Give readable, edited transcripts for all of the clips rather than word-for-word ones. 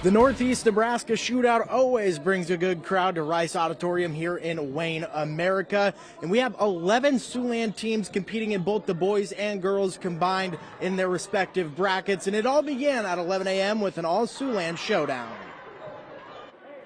The Northeast Nebraska Shootout always brings a good crowd to Rice Auditorium here in Wayne, America. And we have 11 Siouxland teams competing in both the boys and girls combined in their respective brackets. And it all began at 11 a.m. with an all-Siouxland showdown.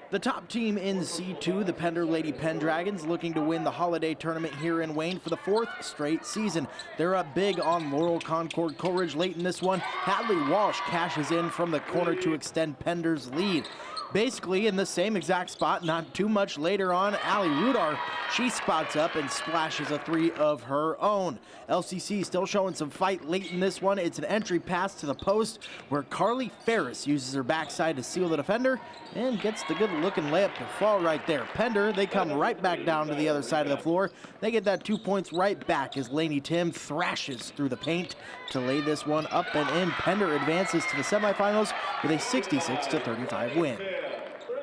The top team in C2, the Pender Lady Pendragons, looking to win the holiday tournament here in Wayne for the 4th straight season. They're up big on Laurel Concord Coleridge late in this one. Hadley Walsh cashes in from the corner to extend Pender's lead. Basically in the same exact spot, not too much later on, Allie Rudar, she spots up and splashes a 3 of her own. LCC still showing some fight late in this one. It's an entry pass to the post where Carly Ferris uses her backside to seal the defender and gets the good-looking layup to fall right there. Pender, they come right back down to the other side of the floor. They get that 2 points right back as Lainey Tim thrashes through the paint to lay this one up and in. Pender advances to the semifinals with a 66-35 win.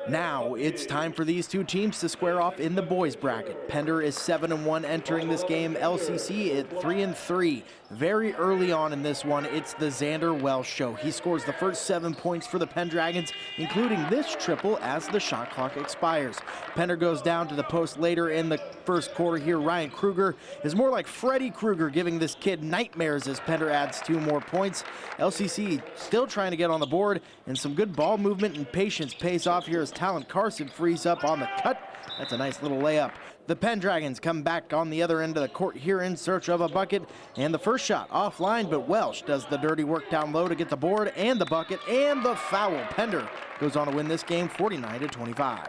Now it's time for these two teams to square off in the boys bracket. Pender is 7-1 entering this game. LCC at 3-3. Very early on in this one, it's the Xander Welsh show. He scores the first 7 points for the Pendragons, including this triple as the shot clock expires. Pender goes down to the post later in the first quarter here. Ryan Kruger is more like Freddy Krueger, giving this kid nightmares as Pender adds 2 more points. LCC still trying to get on the board, and some good ball movement and patience pays off here as Talon Carson frees up on the cut. That's a nice little layup. The Pendragons come back on the other end of the court here in search of a bucket, and the first shot offline, but Welsh does the dirty work down low to get the board and the bucket and the foul. Pender goes on to win this game 49-25.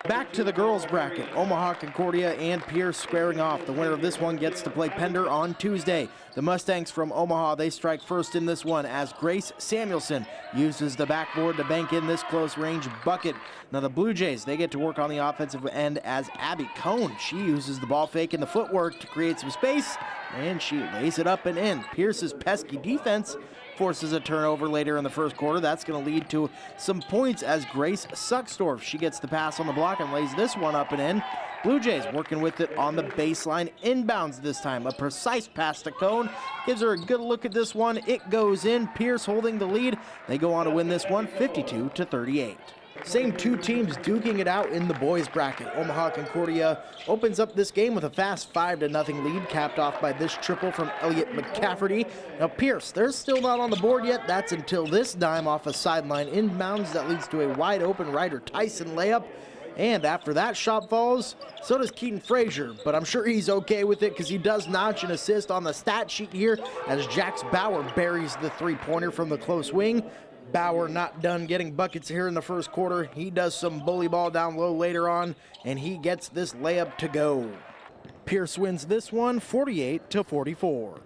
Back to the girls bracket. Omaha, Concordia, and Pierce squaring off. The winner of this one gets to play Pender on Tuesday. The Mustangs from Omaha, they strike first in this one as Grace Samuelson uses the backboard to bank in this close range bucket. Now the Blue Jays, they get to work on the offensive end as Abby Cohn. She uses the ball fake and the footwork to create some space, and she lays it up and in. Pierce's pesky defense forces a turnover later in the first quarter. That's going to lead to some points as Grace Sucksdorf, she gets the pass on the block and lays this one up and in. Blue Jays working with it on the baseline, inbounds this time. A precise pass to Cohn gives her a good look at this one. It goes in. Pierce holding the lead. They go on to win this one 52-38. Same two teams duking it out in the boys bracket. Omaha Concordia opens up this game with a fast 5-0 lead, capped off by this triple from Elliott McCafferty. Now Pierce, they're still not on the board yet. That's until this dime off a sideline inbounds that leads to a wide open Ryder Tyson layup. And after that shot falls, so does Keaton Frazier, but I'm sure he's okay with it because he does notch an assist on the stat sheet here as Jax Bauer buries the 3-pointer from the close wing. Bauer not done getting buckets here in the first quarter. He does some bully ball down low later on, and he gets this layup to go. Pierce wins this one 48-44.